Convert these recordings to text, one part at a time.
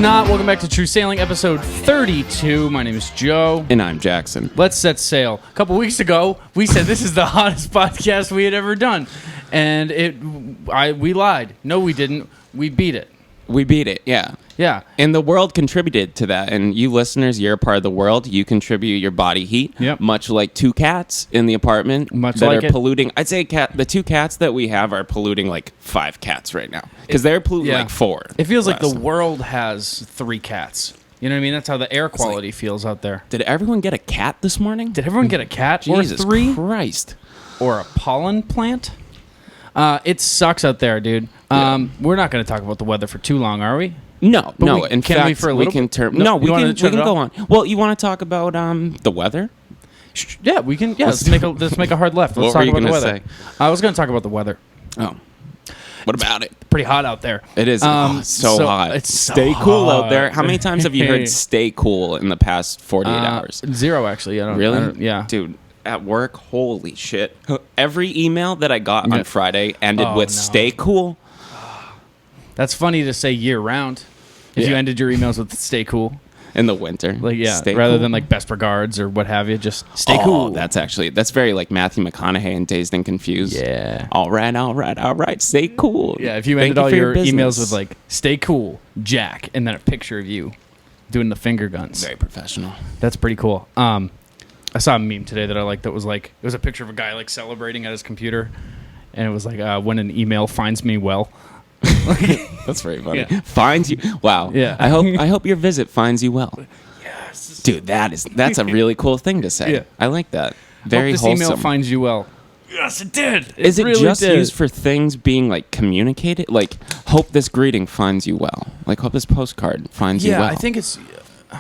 not. Welcome back to True Sailing, episode 32. My name is Joe. And I'm Jackson. Let's set sail. A couple weeks ago, we said this is the hottest podcast we had ever done. And we lied. No, we didn't. We beat it. We beat it, yeah. Yeah. And the world contributed to that. And you listeners, you're a part of the world. You contribute your body heat. Yep. Much like two cats in the apartment that are polluting. I'd say the two cats that we have are polluting like 5 cats right now. Because they're polluting like 4. It feels like the world has 3 cats. You know what I mean? That's how the air quality feels out there. Did everyone get a cat this morning? Did everyone get a cat? Jesus or 3? Christ. Or a pollen plant? It sucks out there, dude. We're not going to talk about the weather for too long, are we? No. In can fact, we for a little we bit? we can go on. Well, you want to talk about the weather? Yeah, we can. Yeah, let's make a hard left. Let's what talk were you about the weather. Say? I was going to talk about the weather. Oh. What about it? Pretty hot out there. It is so hot. It's stay so cool hot out there. How many times have you heard "stay cool" in the past 48 hours? 0, actually. I don't really. Yeah, dude. At work, holy shit! Every email that I got on Friday ended with "stay cool." That's funny to say year round. If you ended your emails with "stay cool" in the winter, stay rather than like best regards or what have you, just stay cool. That's very like Matthew McConaughey in Dazed and Confused. Yeah. All right. Stay cool. Yeah. If you ended all your emails with like "stay cool, Jack," and then a picture of you doing the finger guns. Very professional. That's pretty cool. I saw a meme today that I liked. That was like it was a picture of a guy like celebrating at his computer, and it was like when an email finds me well. That's very funny. Yeah. Finds you. Wow. Yeah. I hope your visit finds you well. Yes. Dude, that's a really cool thing to say. Yeah. I like that. Very hope this wholesome. email finds you well. Yes, it did. Is it really just did. used for things being like communicated? Like, hope this greeting finds you well. Like, hope this postcard finds you well. Yeah, I think it's. I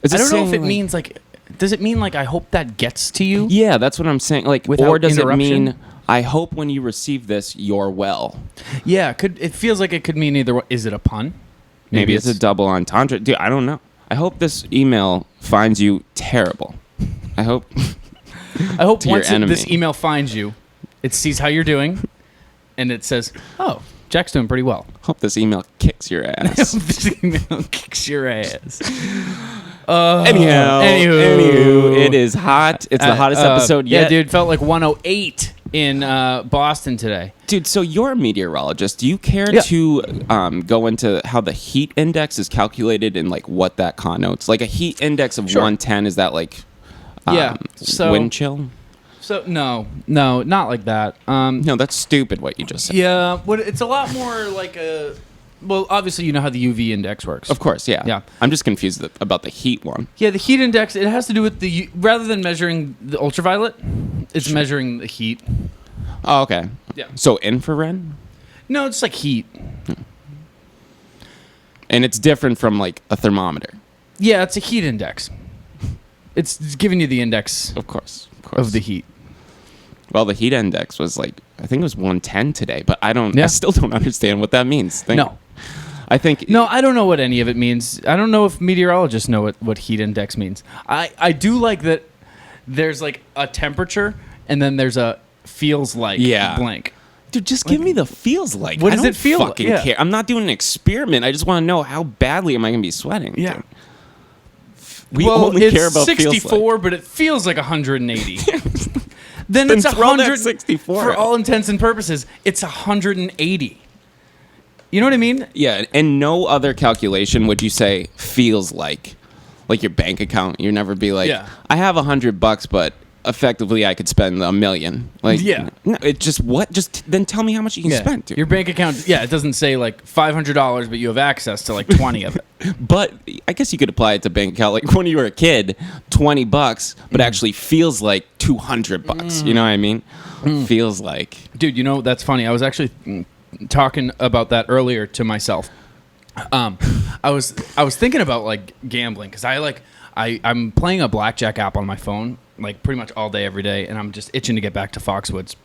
don't know if it means like. Does it mean like I hope that gets to you? Yeah, that's what I'm saying. Like, without or does interruption? it mean I hope when you receive this you're well? Yeah, it feels like it could mean either. Is it a pun? Maybe it's a double entendre. Dude, I don't know. I hope this email finds you terrible. I hope. I hope once this email finds you, it sees how you're doing, and it says, "Oh, Jack's doing pretty well." Hope this email kicks your ass. This email kicks your ass. Anywho, it is hot. It's the hottest episode yet. Yeah, dude, felt like 108 in Boston today. Dude, so you're a meteorologist. Do you care to go into how the heat index is calculated and like what that connotes? Like a heat index of 110, is that like wind chill? So no, not like that. No, that's stupid what you just said. Yeah, but it's a lot more like a. Well, obviously, you know how the UV index works. Of course, yeah. Yeah. I'm just confused about the heat one. Yeah, the heat index, it has to do with rather than measuring the ultraviolet, it's measuring the heat. Oh, okay. Yeah. So infrared? No, it's like heat. And it's different from like a thermometer. Yeah, it's a heat index. It's giving you the index of course. of the heat. Well, the heat index was like, I think it was 110 today, but I still don't understand what that means. No, I don't know what any of it means. I don't know if meteorologists know what heat index means. I do like that there's like a temperature and then there's a feels like blank. Dude, just give me the feels like. What does it feel like? I don't fucking care. I'm not doing an experiment. I just want to know how badly am I going to be sweating. Yeah. Dude. We only care about 64, but it feels like 180. Then it's 164. For all intents and purposes, it's 180. You know what I mean? Yeah, and no other calculation would you say feels like your bank account. You'd never be like, I have $100, but effectively I could spend $1 million. Like, no, it just what? Just then tell me how much you can spend. Dude. Your bank account, it doesn't say like $500, but you have access to like 20 of it. But I guess you could apply it to bank account. Like when you were a kid, $20, but actually feels like $200. You know what I mean? Feels like. Dude, you know that's funny. I was actually talking about that earlier to myself. I was thinking about like gambling because I'm playing a blackjack app on my phone like pretty much all day every day, and I'm just itching to get back to Foxwoods.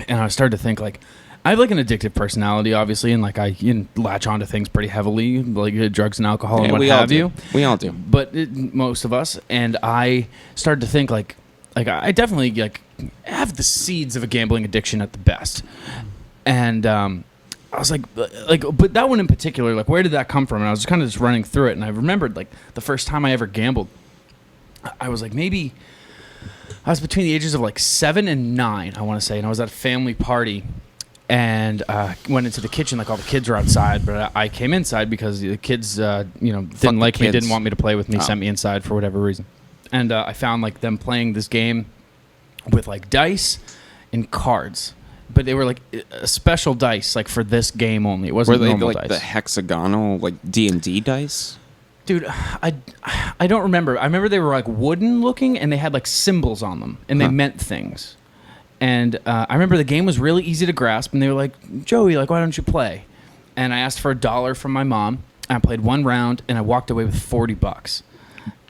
And I started to think like I have like an addictive personality, obviously, and like I latch onto things pretty heavily, like drugs and alcohol and what have you. We all do. But most of us. And I started to think like I definitely like have the seeds of a gambling addiction at the best. And I was like, but that one in particular, like, where did that come from? And I was kind of just running through it, and I remembered, like, the first time I ever gambled, I was like, maybe I was between the ages of like 7 and 9, I want to say, and I was at a family party, and went into the kitchen, like all the kids were outside, but I came inside because the kids, didn't like me, didn't want me to play with me, sent me inside for whatever reason, and I found like them playing this game with like dice and cards. But they were like a special dice, like for this game only. It wasn't normal dice. Were they like the hexagonal, like D&D dice? Dude, I don't remember. I remember they were like wooden looking, and they had like symbols on them, and they meant things. And I remember the game was really easy to grasp, and they were like, Joey, like, why don't you play? And I asked for $1 from my mom, and I played one round, and I walked away with $40.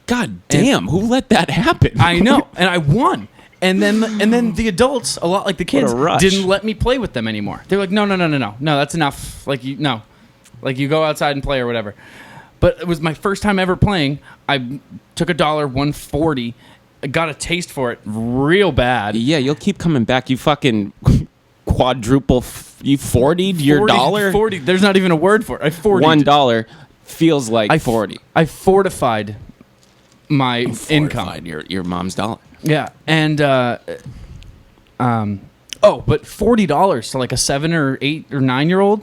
God damn, who let that happen? I know, and I won. And then the adults, a lot like the kids, didn't let me play with them anymore. They were like, no, that's enough. Like you go outside and play or whatever. But it was my first time ever playing. I took $1, won $40. I got a taste for it real bad. Yeah, you'll keep coming back. You fucking quadruple. You 40'd your dollar. 40. There's not even a word for it. I 40'd. $1 feels like 40. I fortified my income. Your mom's dollar. Yeah, and but $40 to like a 7 or 8 or 9-year-old,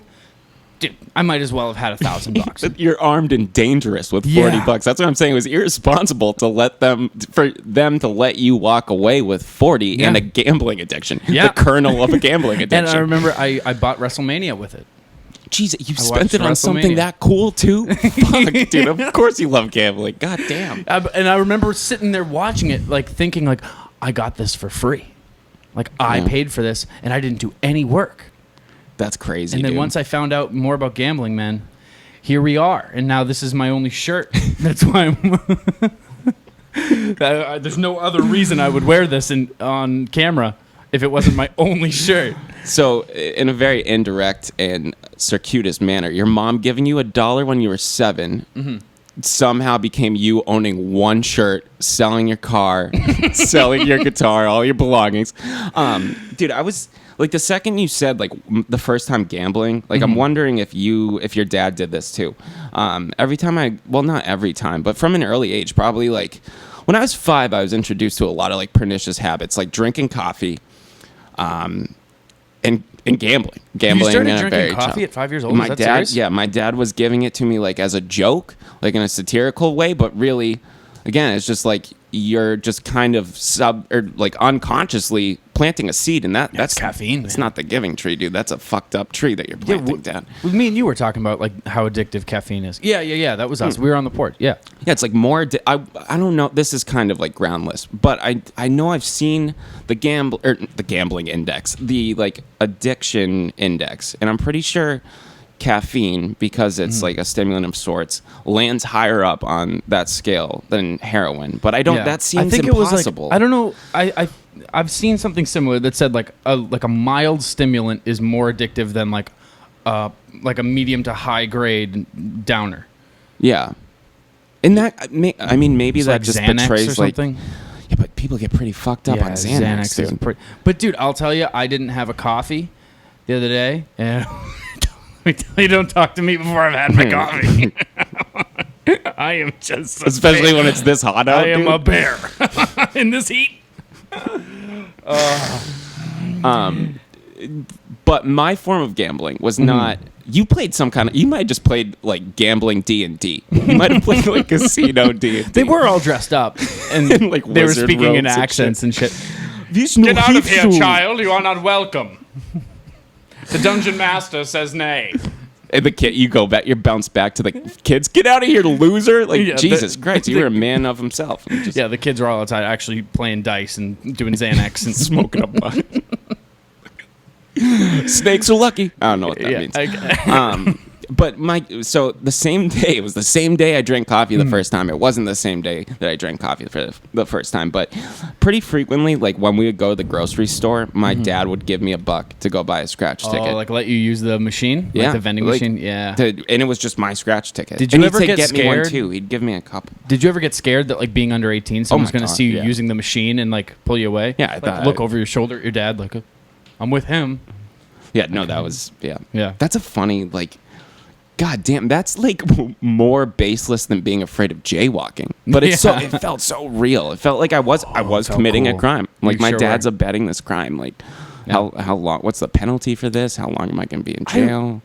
dude, I might as well have had $1,000. You're armed and dangerous with $40. That's what I'm saying. It was irresponsible to let them to let you walk away with 40 and a gambling addiction. Yeah. The kernel of a gambling addiction. And I remember I bought WrestleMania with it. Jeez, you spent it on something that cool too? Fuck, dude. Of course you love gambling. God damn. And I remember sitting there watching it, like thinking, like, I got this for free. Like, I paid for this, and I didn't do any work. That's crazy, And then once I found out more about gambling, man, here we are. And now this is my only shirt. That's why there's no other reason I would wear this on camera if it wasn't my only shirt. So, in a very indirect and circuitous manner, your mom giving you $1 when you were 7 somehow became you owning one shirt, selling your car, selling your guitar, all your belongings. Dude, I was like, the second you said like the first time gambling, like I'm wondering if your dad did this too. Every time not every time, but from an early age, probably like when I was 5, I was introduced to a lot of like pernicious habits, like drinking coffee. And gambling. You started drinking coffee at 5 years old? My dad was giving it to me like as a joke, like in a satirical way, but really, again, it's just like you're just kind of unconsciously planting a seed, and that's caffeine. It's not the giving tree, dude. That's a fucked up tree that you're planting, Dad. Me and you were talking about like how addictive caffeine is. Yeah. That was us. We were on the porch. Yeah. Yeah, it's like more. I don't know. This is kind of like groundless, but I know I've seen the gambling index, the like addiction index, and I'm pretty sure caffeine, because it's like a stimulant of sorts, lands higher up on that scale than heroin. But I don't. Yeah. That seems impossible. It was like, I don't know. I've seen something similar that said like a mild stimulant is more addictive than like a medium to high grade downer. Yeah, and that I mean maybe it's that like just Xanax betrays or something. Like, yeah, but people get pretty fucked up on Xanax. But dude, I'll tell you, I didn't have a coffee the other day, and let me tell you, don't talk to me before I've had my coffee. I am just especially when it's this hot out. I am a bear in this heat. But my form of gambling was not. You played some kind of. You might have just played like gambling D&D. You might have played like casino D&D. They were all dressed up and like they were speaking in accents and shit. Get out of here, child! You are not welcome. The dungeon master says nay. And the kid, you bounce back to the kids. Get out of here, loser! Like Jesus Christ, you were a man of himself. Yeah, the kids were all outside actually playing dice and doing Xanax and smoking a blunt. Snakes are lucky. I don't know what that means. But so the same day, it was the same day I drank coffee the first time. It wasn't the same day that I drank coffee for the first time, but pretty frequently, like when we would go to the grocery store, my dad would give me $1 to go buy a scratch ticket. Oh, like let you use the machine? Yeah. Like the vending machine? Yeah. And it was just my scratch ticket. Did you ever get scared? Me one too. He'd give me a couple. Did you ever get scared that like being under 18, someone's going to see you using the machine and like pull you away? Yeah. Like, look over your shoulder at your dad like, I'm with him. Yeah, no, that was Yeah. That's a funny like. God damn, that's like more baseless than being afraid of jaywalking. But it felt so real. It felt like I was committing a crime. Like my dad's abetting this crime. Like how long? What's the penalty for this? How long am I going to be in jail?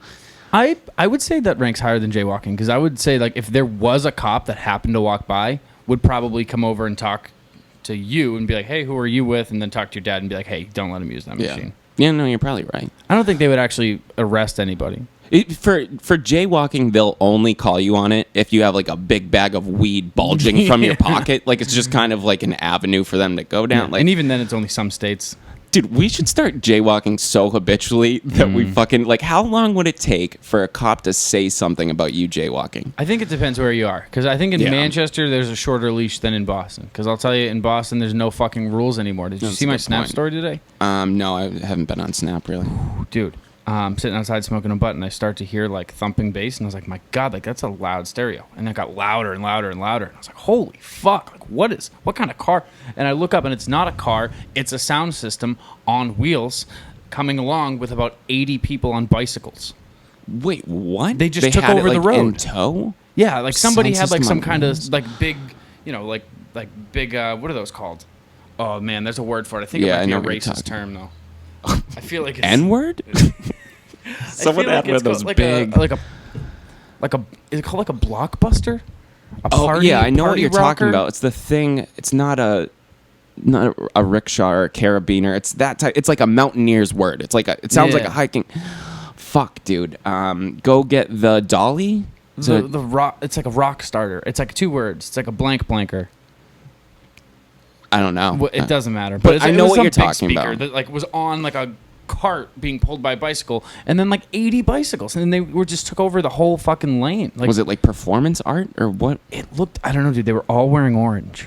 I would say that ranks higher than jaywalking because I would say like if there was a cop that happened to walk by, would probably come over and talk to you and be like, "Hey, who are you with?" And then talk to your dad and be like, "Hey, don't let him use that machine." Yeah, no, you're probably right. I don't think they would actually arrest anybody. For jaywalking, they'll only call you on it if you have like a big bag of weed bulging from your pocket. Like it's just kind of like an avenue for them to go down. Yeah. Like, and even then, it's only some states. Dude, we should start jaywalking so habitually that we fucking like. How long would it take for a cop to say something about you jaywalking? I think it depends where you are. Because I think in Manchester, there's a shorter leash than in Boston. Because I'll tell you, in Boston, there's no fucking rules anymore. Did you see my Snap story today? No, I haven't been on Snap really. Dude. I'm sitting outside smoking a butt, and I start to hear like thumping bass, and I was like, "My God, like that's a loud stereo!" And it got louder and louder and louder. And I was like, "Holy fuck! Like what kind of car?" And I look up, and it's not a car; it's a sound system on wheels, coming along with about 80 people on bicycles. Wait, what? They just took over the road in tow. Yeah, like somebody had like some kind of wheels? like big, like big. What are those called? Oh man, there's a word for it. I think it might be a racist term though. I feel like it's N-word. Someone had one of those big, is it called like a blockbuster? I know what you're rocker? talking about. It's the thing. It's not a rickshaw or a carabiner. It's that type. It's like a mountaineer's word. It's like it sounds like a hiking. Fuck, dude. Go get the dolly. The rock. It's like a rock starter. It's like 2 words. It's like a blanker. I don't know. Well, it doesn't matter. But I know what you're talking about. That like was on like a cart being pulled by a bicycle, and then like 80 bicycles, and then they just took over the whole fucking lane. Like, was it like performance art or what? It looked. I don't know, dude. They were all wearing orange.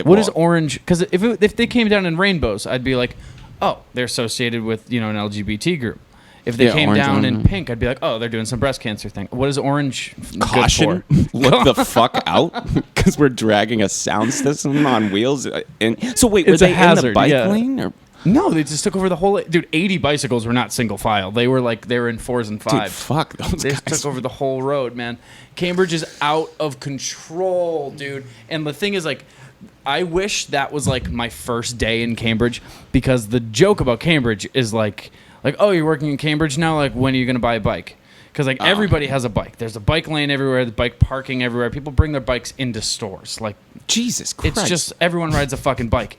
What is orange? Because if they came down in rainbows, I'd be like, oh, they're associated with an LGBT group. If they came down in pink, I'd be like, oh, they're doing some breast cancer thing. What is orange? Caution. Look the fuck out, because we're dragging a sound system on wheels. And so wait, were they in the bike lane? Or? No, they just took over the whole. Dude, 80 bicycles were not single file. They were in 4s and 5s. Dude, fuck those guys. They just took over the whole road, man. Cambridge is out of control, dude. And the thing is, like, I wish that was like my first day in Cambridge, because the joke about Cambridge is like, oh, you're working in Cambridge now? Like, when are you going to buy a bike? Because, like, everybody has a bike. There's a bike lane everywhere, the bike parking everywhere. People bring their bikes into stores. Like, Jesus Christ. It's just everyone rides a fucking bike.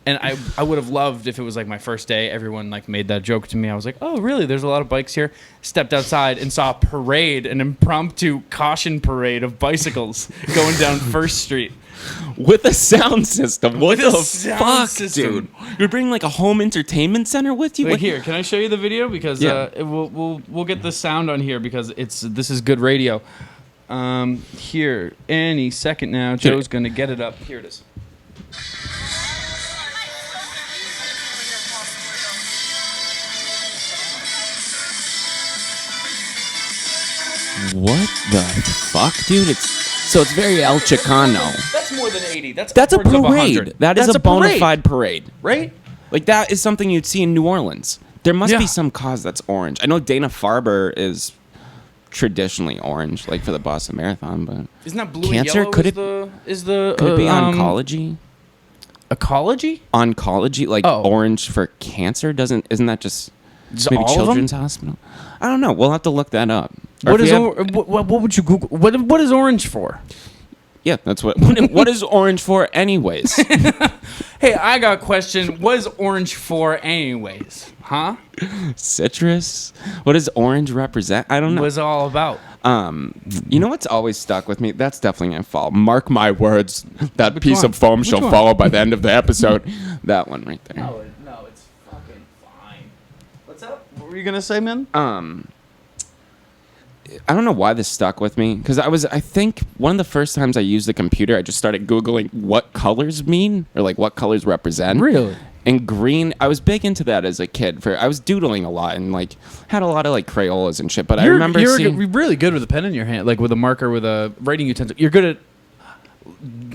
And I would have loved if it was, like, my first day. Everyone, like, made that joke to me. I was like, oh, really? There's a lot of bikes here? Stepped outside and saw a parade, an impromptu caution parade of bicycles going down First Street. With a sound system. What the fuck, system. Dude? You're bringing like a home entertainment center with you? Wait, here, can I show you the video? Because we'll get the sound on here, because this is good radio. Here, any second now, Joe's gonna get it up. Here it is. What the fuck, dude? It's very El Chicano. That's more than 80. That's a parade. That is a bona fide parade. Right? Like, that is something you'd see in New Orleans. There must be some cause that's orange. I know Dana-Farber is traditionally orange, like for the Boston Marathon, but isn't that blue cancer? And yellow? Could it be oncology? Ecology? Oncology, like orange for cancer? Isn't that just maybe Children's Hospital? I don't know. We'll have to look that up. What would you Google? What is orange for? Yeah, that's what is orange for anyways? Hey, I got a question. What is orange for anyways? Huh? Citrus? What does orange represent? I don't know. What's it all about? You know what's always stuck with me? That's definitely going to fall. Mark my words. That piece of foam shall fall by the end of the episode. That one right there. No, it's fucking fine. What's up? What were you going to say, man? I don't know why this stuck with me, because I think one of the first times I used the computer, I just started Googling what colors mean, or like what colors represent. Really? And green, I was big into that as a kid. I was doodling a lot and like had a lot of like Crayolas and shit. But I remember you're really good with a pen in your hand, like with a marker, with a writing utensil. You're good at,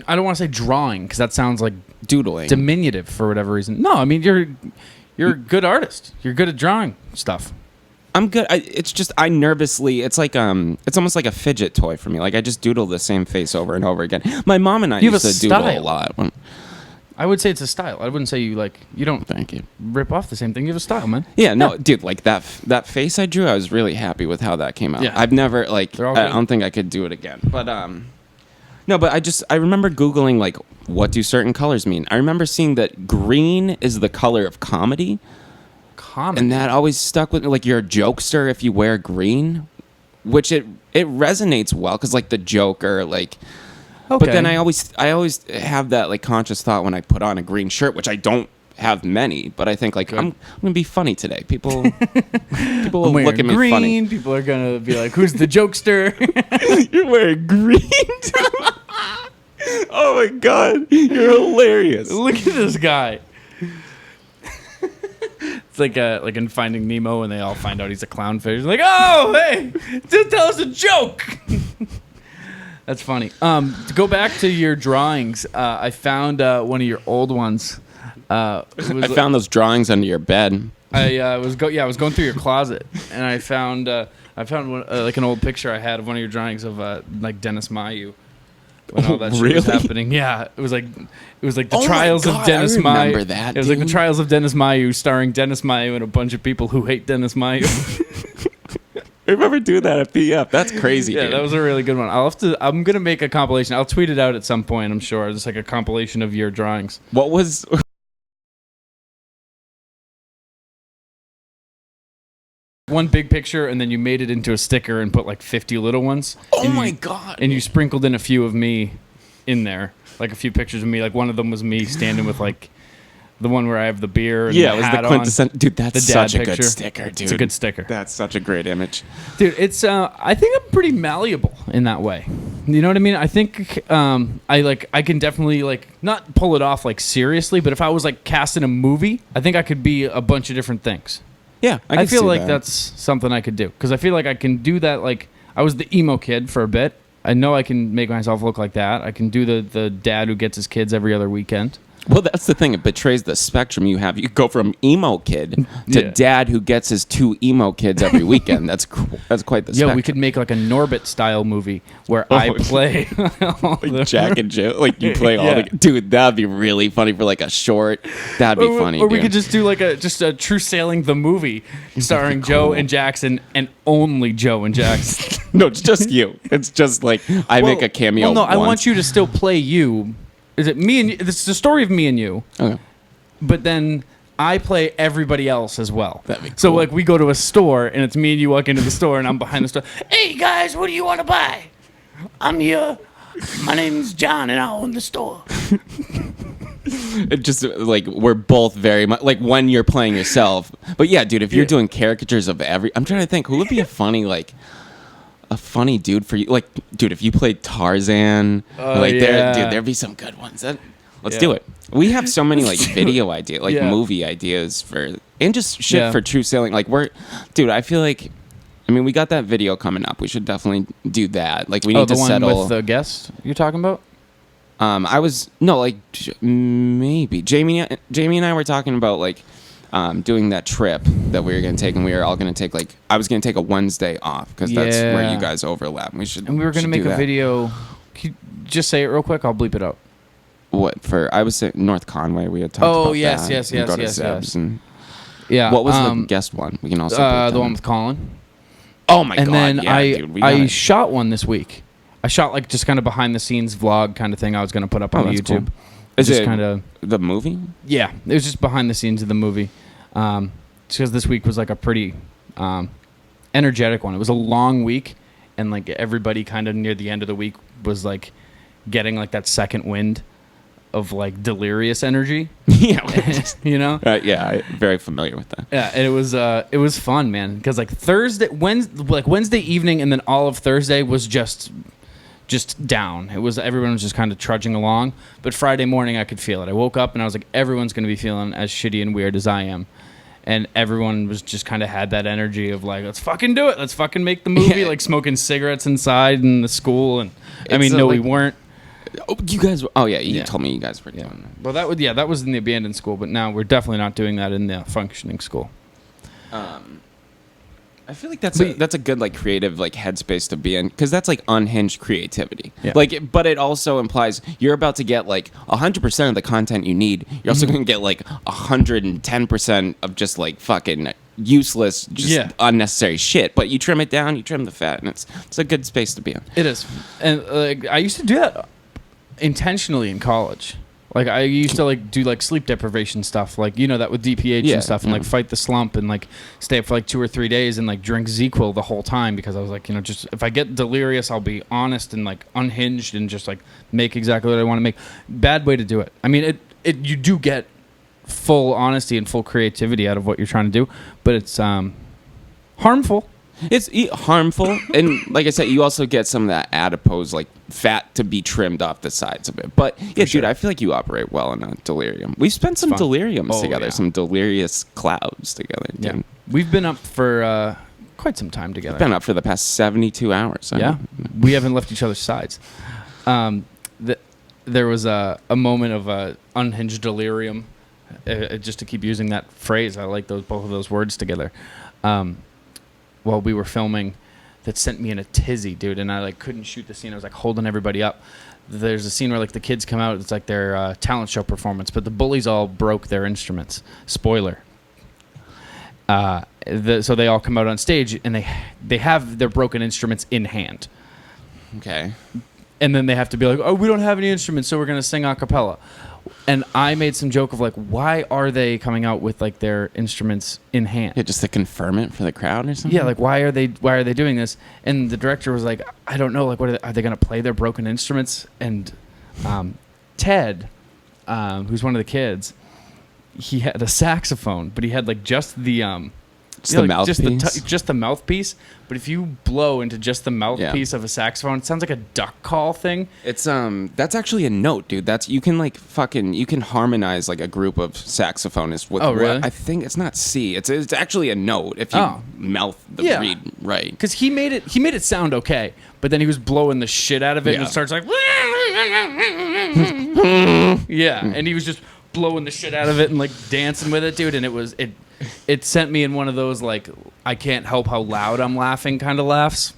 I don't want to say drawing, because that sounds like doodling, diminutive for whatever reason. No, I mean you're You're a good artist. You're good at drawing stuff. I'm good. It's just I nervously. It's like it's almost like a fidget toy for me. Like I just doodle the same face over and over again. My mom and I used to doodle a lot. I would say it's a style. I wouldn't say you don't. Thank you. Rip off the same thing. You have a style, man. Yeah, no, dude. Like that face I drew, I was really happy with how that came out. Yeah. I've never I don't think I could do it again. But no, but I remember Googling like what do certain colors mean. I remember seeing that green is the color of comedy. And that always stuck with me. Like you're a jokester if you wear green, which it resonates well because like the Joker, like. Okay. But then I always have that like conscious thought when I put on a green shirt, which I don't have many, but I think like I'm gonna be funny today. People will look at me green, funny. People are gonna be like, "Who's the jokester?" You're wearing green. Oh my god, you're hilarious! Look at this guy. It's like in Finding Nemo when they all find out he's a clownfish. Like, oh, hey, just tell us a joke. That's funny. To go back to your drawings, I found one of your old ones. I found those drawings under your bed. I was going through your closet and I found one, like an old picture I had of one of your drawings of like Dennis Mayu. When all that shit was happening. Yeah, it was like the trials of Dennis Mayu. I remember that. It was like the trials of Dennis Mayu, starring Dennis Mayu and a bunch of people who hate Dennis Mayu. I remember doing that at PF. That's crazy. Yeah, dude. That was a really good one. I'm gonna make a compilation. I'll tweet it out at some point. I'm sure, just like a compilation of your drawings. What was? One big picture, and then you made it into a sticker and put like 50 little ones. Oh my god! And you sprinkled in a few of me in there, like a few pictures of me. Like one of them was me standing with like the one where I have the beer. And yeah, the it was hat the quintessential. Dude, that's such a picture. good sticker, dude. It's a good sticker. That's such a great image, dude. It's I think I'm pretty malleable in that way. You know what I mean? I think I can definitely like not pull it off like seriously, but if I was like cast in a movie, I think I could be a bunch of different things. Yeah, I feel like that's something I could do because I feel like I can do that. Like I was the emo kid for a bit. I know I can make myself look like that. I can do the dad who gets his kids every other weekend. Well, that's the thing. It betrays the spectrum you have. You go from emo kid to dad who gets his 2 emo kids every weekend. That's quite the spectrum. Yeah, we could make like a Norbit style movie where I play like Jack and Jill. Like you play all the dude. That'd be really funny for like a short. That'd be funny. Or we could just do like a True Sailing the movie starring Joe and Jackson and only Joe and Jackson. No, it's just you. It's just like I make a cameo. Well, no, once. I want you to still play you. Is it me and you? This is the story of me and you. Okay. But then I play everybody else as well. That'd be cool. So like we go to a store and it's me and you walk into the store and I'm behind the store. Hey guys, what do you want to buy? I'm here. My name's John and I own the store. It just like we're both very much like when you're playing yourself. But yeah, dude, if you're doing caricatures of I'm trying to think who would be a funny dude for you. Like, dude, if you played Tarzan, there'd be some good ones. Let's do it. We have so many like video ideas, like movie ideas and just shit for True Sailing. Like I feel like, we got that video coming up. We should definitely do that. Like we need to settle. The one with the guest you're talking about? Maybe Jamie and I were talking about like doing that trip that we were going to take, and we were all going to take I was going to take a Wednesday off because that's where you guys overlap. We were going to make a video. Can you just say it real quick? I'll bleep it out. What for? I was saying North Conway. We had talked about that. Yes. And yeah. What was the guest one? We can also the one with Colin. Oh my god! And then dude, I shot one this week. I shot like just kind of behind the scenes vlog kind of thing. I was going to put up on YouTube. Cool. Is just it kind of the movie? Yeah, it was just behind the scenes of the movie. Because this week was like a pretty energetic one. It was a long week, and like everybody kind of near the end of the week was like getting like that second wind of like delirious energy. Yeah, you know. I'm very familiar with that. Yeah, and it was fun, man. Because like Wednesday evening, and then all of Thursday was just down. Everyone was just kind of trudging along. But Friday morning, I could feel it. I woke up and I was like, everyone's going to be feeling as shitty and weird as I am. And everyone was just kind of had that energy of like, let's fucking do it. Let's fucking make the movie. Like smoking cigarettes inside in the school. And we weren't. Oh, you guys. Oh yeah, you told me you guys were doing that. Well, that was in the abandoned school, but now we're definitely not doing that in the functioning school. I feel like that's a good like creative like headspace to be in, because that's like unhinged creativity. Yeah. Like, but it also implies you're about to get like 100% of the content you need. You're also going to get like 110% of just like fucking useless, just unnecessary shit. But you trim it down, you trim the fat, and it's a good space to be in. It is, and I used to do that intentionally in college. Like, I used to, like, do, like, sleep deprivation stuff, like, you know, that with DPH and stuff, and, like, fight the slump and, like, stay up for, like, 2 or 3 days and, like, drink ZQL the whole time, because I was like, you know, just, if I get delirious, I'll be honest and, like, unhinged and just, like, make exactly what I want to make. Bad way to do it. I mean, you do get full honesty and full creativity out of what you're trying to do, but it's harmful. It's harmful, and like I said, you also get some of that adipose, like fat, to be trimmed off the sides of it. But yeah, dude, I feel like you operate well in a delirium. We've spent some deliriums together, some delirious clouds together. Dude. Yeah, we've been up for quite some time together. We've been up for the past 72 hours. Yeah, we haven't left each other's sides. There was a moment of unhinged delirium. Just to keep using that phrase, I like both of those words together. While we were filming, that sent me in a tizzy, dude, and I like couldn't shoot the scene. I was like holding everybody up. There's a scene where like the kids come out, it's like their talent show performance, but the bullies all broke their instruments. Spoiler. So they all come out on stage and they have their broken instruments in hand. Okay. And then they have to be like, oh, we don't have any instruments, so we're gonna sing a cappella. And I made some joke of like, why are they coming out with like their instruments in hand? Yeah, just to confirm it for the crowd or something. Yeah, like why are they doing this? And the director was like, I don't know, like what are they going to play their broken instruments? And Ted, who's one of the kids, he had a saxophone, but he had like just the mouthpiece, just the mouthpiece. But if you blow into just the mouthpiece of a saxophone, it sounds like a duck call thing. It's that's actually a note, dude. You can harmonize like a group of saxophonists with. Oh, really? I think it's not C. It's actually a note if you mouth the reed right. Because he made it sound okay, but then he was blowing the shit out of it, and it starts like and he was just blowing the shit out of it and like dancing with it, dude. And it sent me in one of those like I can't help how loud I'm laughing kind of laughs.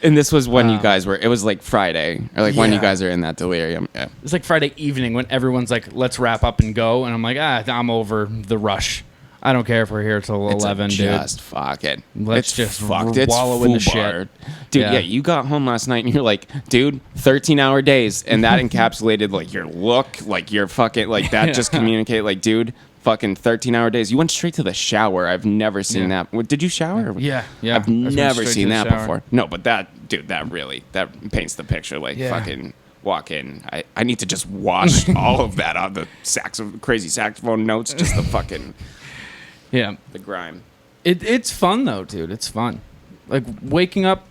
And this was when you guys were. It was like Friday, or like when you guys are in that delirium. Yeah. It's like Friday evening when everyone's like, "Let's wrap up and go," and I'm like, I'm over the rush. I don't care if we're here till 11, dude. Just fuck it. Let's just wallow in the shit. Dude, yeah, you got home last night and you're like, dude, 13-hour days, and that encapsulated like your look, like your fucking like that. Just communicate like, dude. Fucking 13-hour days. You went straight to the shower. I've never seen that. Did you shower? Yeah. I've never seen that before. No, but that paints the picture. Like fucking walk in. I need to just wash all of that on the crazy saxophone notes. Just the fucking the grime. It's fun though, dude. It's fun. Like waking up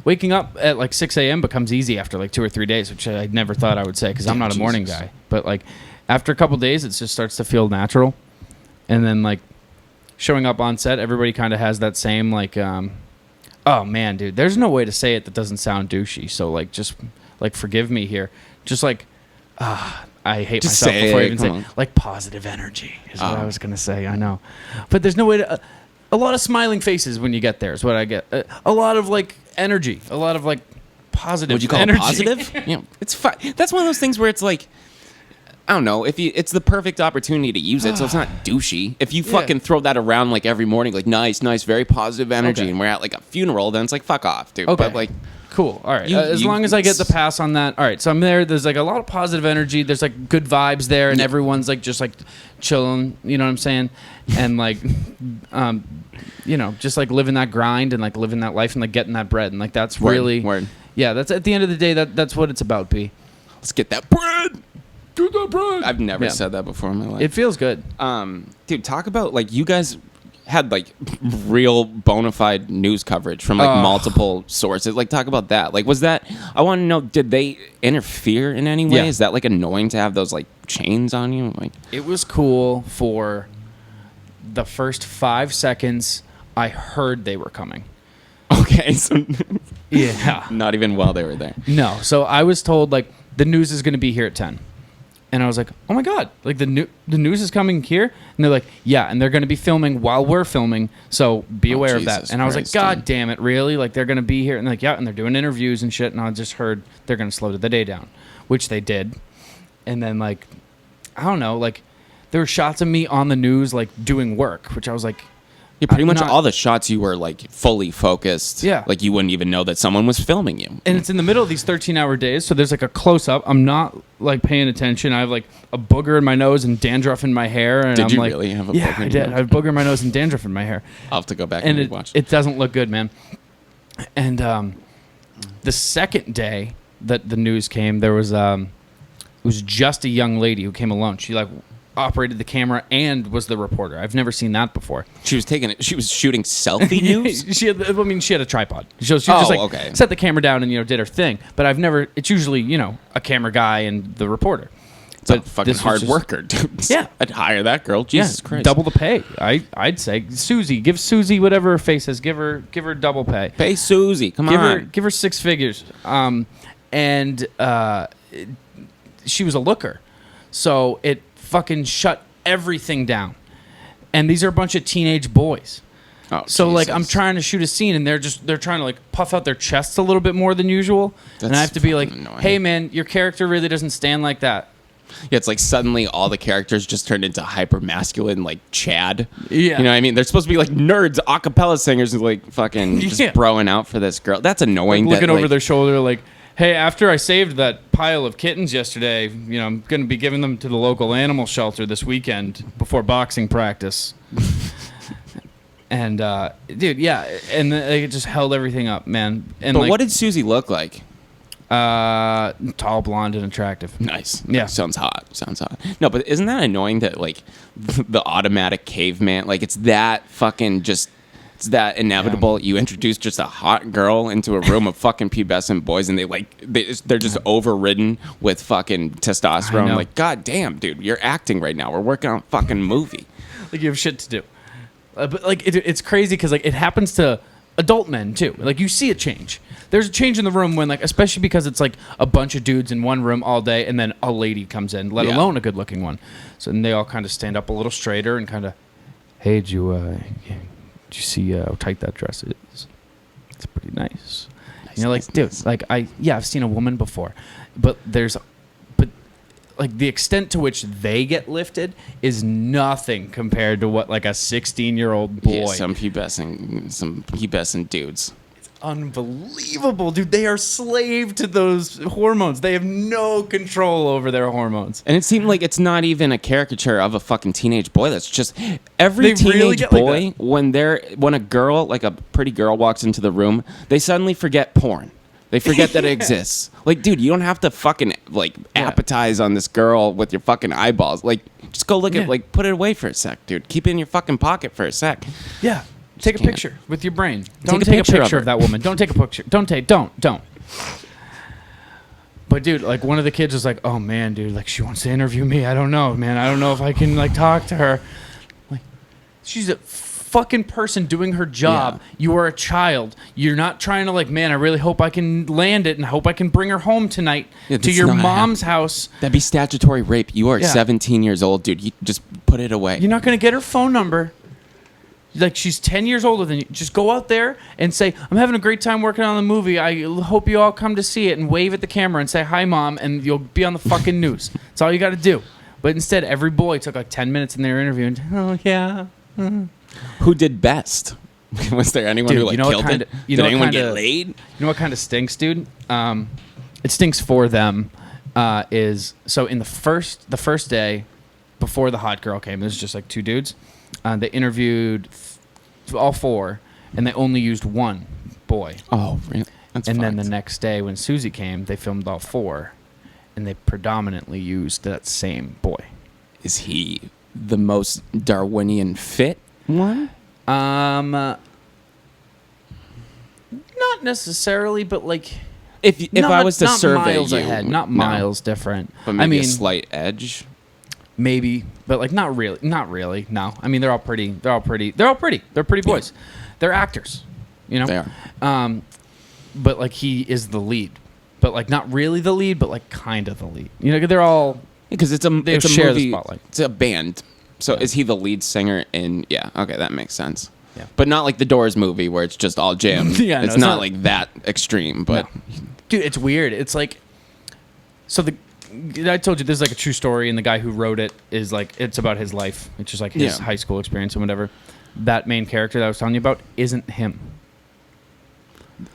at like 6 a.m. becomes easy after like 2 or 3 days, which I never thought I would say because I'm not a morning guy. But like. After a couple days, it just starts to feel natural. And then, like, showing up on set, everybody kind of has that same, like, oh, man, dude, there's no way to say it that doesn't sound douchey. So, like, just, like, forgive me here. Just, like, I hate just myself before I even say it. Like, positive energy is what I was going to say. I know. But there's no way to... a lot of smiling faces when you get there is what I get. A lot of, like, energy. A lot of, like, positive energy. Would you call it positive? Yeah. It's fun. That's one of those things where it's, like... I don't know, it's the perfect opportunity to use it, so it's not douchey. If you fucking throw that around like every morning, like nice, very positive energy, and we're at like a funeral, then it's like fuck off, dude. Okay. But like, cool. All right. As long as I get the pass on that. All right. So I'm there. There's like a lot of positive energy. There's like good vibes there, and everyone's like just like chilling. You know what I'm saying? And like, you know, just like living that grind and like living that life and like getting that bread and like that's really word. Yeah. That's at the end of the day. That's what it's about. B. Let's get that bread. Do that bread. I've never said that before in my life. It feels good. Dude, talk about like you guys had like real bona fide news coverage from like multiple sources. Like talk about that. Like was that I want to know, did they interfere in any way? Is that like annoying to have those like chains on you? Like it was cool for the first 5 seconds I heard they were coming. Okay. okay. So Yeah. not even while they were there. No. So I was told like the news is going to be here at 10. And I was like, oh my God, like the news is coming here? And they're like, yeah, and they're going to be filming while we're filming, so be aware of that. Jesus And I was like, Christ, God dude. damn it, really? Like they're going to be here? And like, yeah, and they're doing interviews and shit. And I just heard they're going to slow the day down, which they did. And then like, I don't know, like there were shots of me on the news like doing work, which I was like, Yeah, pretty I'm much not- all the shots you were like fully focused. Yeah. Like you wouldn't even know that someone was filming you. And it's in the middle of these 13-hour days, so there's like a close-up. I'm not like paying attention. I have like a booger in my nose and dandruff in my hair. And Did I'm you like, really have a yeah, booger in I your did. nose? I have a booger in my nose and dandruff in my hair. I'll have to go back And and watch. it doesn't look good, man. And the second day that the news came, there was it was just a young lady who came alone. She like operated the camera and was the reporter. I've never seen that before. She was shooting selfie news. she had a tripod. She just like okay. set the camera down and did her thing. But I've never. It's usually a camera guy and the reporter. It's a But fucking this was hard just- worker, dude. Yeah. I'd hire that girl. Jesus Christ. double the pay. I'd say Susie, give Susie whatever her face is. Give her double pay. Pay Susie. Come Give on. her give her six figures. And she was a looker, so it fucking shut everything down. And these are a bunch of teenage boys. Oh, So like I'm Jesus. trying to shoot a scene and they're trying to like puff out their chests a little bit more than usual. And I That's have to be like, fucking annoying. hey man, your character really doesn't stand like that. Yeah, it's like suddenly all the characters just turned into hyper masculine, like Chad. Yeah. You know what I mean? They're supposed to be like nerds, a cappella singers, and like fucking just Yeah. broing out for this girl. That's annoying. Looking that, over like, their shoulder like, hey, after I saved that pile of kittens yesterday, I'm going to be giving them to the local animal shelter this weekend before boxing practice. And, dude, yeah. And it just held everything up, man. And But like, what did Susie look like? tall, blonde, and attractive. Nice. Yeah. Sounds hot. No, but isn't that annoying that like the automatic caveman, like it's that fucking just, it's that inevitable. You introduce just a hot girl into a room of fucking pubescent boys and they're just overridden with fucking I testosterone. know. Like, God damn, dude, you're acting right now. We're working on a fucking movie. Like you have shit to do. But like it's crazy because like it happens to adult men too. Like you see a change. There's a change in the room when like, especially because it's like a bunch of dudes in one room all day, and then a lady comes in, let Yeah. alone a good-looking one. So then they all kind of stand up a little straighter and kind of, hey, did you see how tight that dress is? It's pretty nice. Like, dude, like I've seen a woman before, but like the extent to which they get lifted is nothing compared to what like a 16-year-old boy. Yeah, some pubescent dudes. Unbelievable, dude. They are slave to those hormones. They have no control over their hormones. And it seemed like it's not even a caricature of a fucking teenage boy. That's just every They really teenage get like boy when a girl, like a pretty girl, walks into the room, they suddenly forget porn. They forget that it exists. Like, dude, you don't have to fucking like appetize on this girl with your fucking eyeballs. Like, just go look at like put it away for a sec, dude. Keep it in your fucking pocket for a sec. Yeah. Take a can't. picture with your brain. Take Don't a take a picture picture of of that woman. Don't take a picture. Don't. But dude, like one of the kids was like, "Oh man, dude, like she wants to interview me. I don't know, man. I don't know if I can like talk to her." Like, she's a fucking person doing her job. Yeah. You are a child. You're not trying to like, man, I really hope I can land it and hope I can bring her home tonight Yeah, to that's your not mom's house. That'd be statutory rape. You are Yeah. 17 years old, dude. You just put it away. You're not going to get her phone number. Like, she's 10 years older than you. Just go out there and say, I'm having a great time working on the movie. I hope you all come to see it, and wave at the camera and say, hi, Mom, and you'll be on the fucking news. That's all you got to do. But instead, every boy took like 10 minutes in their interview and, oh, yeah. Who did best? Was there anyone Dude, who like you know what killed kinda- it? you Did know what anyone kinda- get laid? You know what kind of stinks, dude? It stinks for them. Is so in the first day before the hot girl came, this is just like two dudes. They interviewed all four, and they only used one boy. Oh, really? That's And then fucked. the next day when Susie came, they filmed all four, and they predominantly used that same boy. Is he the most Darwinian fit one? Not necessarily, but like If I was to not survey miles you, ahead, not no. miles different. But maybe I mean, a slight edge. maybe, but like not really. No, I mean they're all pretty. They're pretty boys. They're actors. You know, They are. But like he is the lead, but like not really the lead, but like kind of the lead. You know, they're all Because it's a share movie. the spotlight. It's a band. So Yeah. is he the lead singer in? Yeah. Okay, that makes sense. Yeah. But not like the Doors movie where it's just all jam. Yeah, no, it's it's not not- like that extreme. But No. Dude, it's weird. It's like, so I told you this is like a true story, and the guy who wrote it is like, it's about his life. It's just like his Yeah. high school experience and whatever. That main character that I was telling you about isn't him.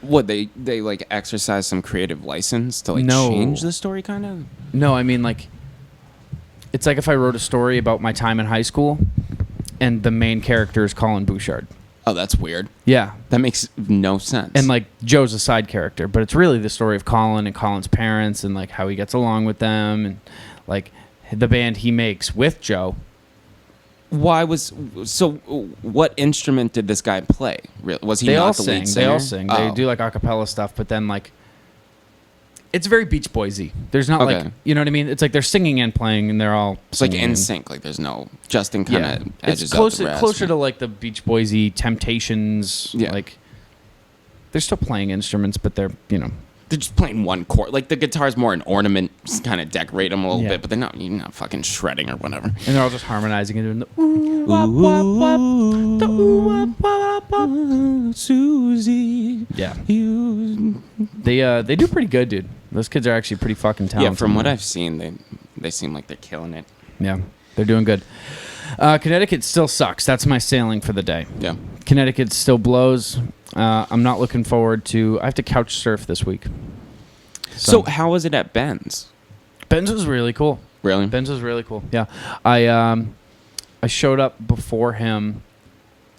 what they like exercise some creative license to like No. change the story, kind of. No, I mean like, it's like if I wrote a story about my time in high school, and the main character is Colin Bouchard. Oh, that's weird. Yeah. That makes no sense. And like Joe's a side character, but it's really the story of Colin and Colin's parents and like how he gets along with them and like the band he makes with Joe. what instrument did this guy play? Was he They not all the sing. lead singer? They all sing. They Oh. do like a cappella stuff, but then like it's very Beach Boysy. There's not Okay. like, you know what I mean? It's like they're singing and playing and they're all It's like singing in and- sync. Like there's no Justin kind Yeah. of edges It's out the rest. closer to like the Beach Boysy Temptations. Yeah. Like they're still playing instruments, but they're, you know. They're just playing one chord. Like the guitar's more an ornament, just kind of decorate them a little Yeah. bit, but you're not fucking shredding or whatever. And they're all just harmonizing and doing the ooh wop wop wop, the ooh wop wop wop. Susie. Yeah, You. they do pretty good, dude. Those kids are actually pretty fucking talented. Yeah, from what I've seen, they seem like they're killing it. Yeah, they're doing good. Connecticut still sucks. That's my sailing for the day. Yeah. Connecticut still blows. I'm not looking forward to. I have to couch surf this week. So how was it at Ben's? Ben's was really cool. Really? Ben's was really cool. Yeah, I showed up before him,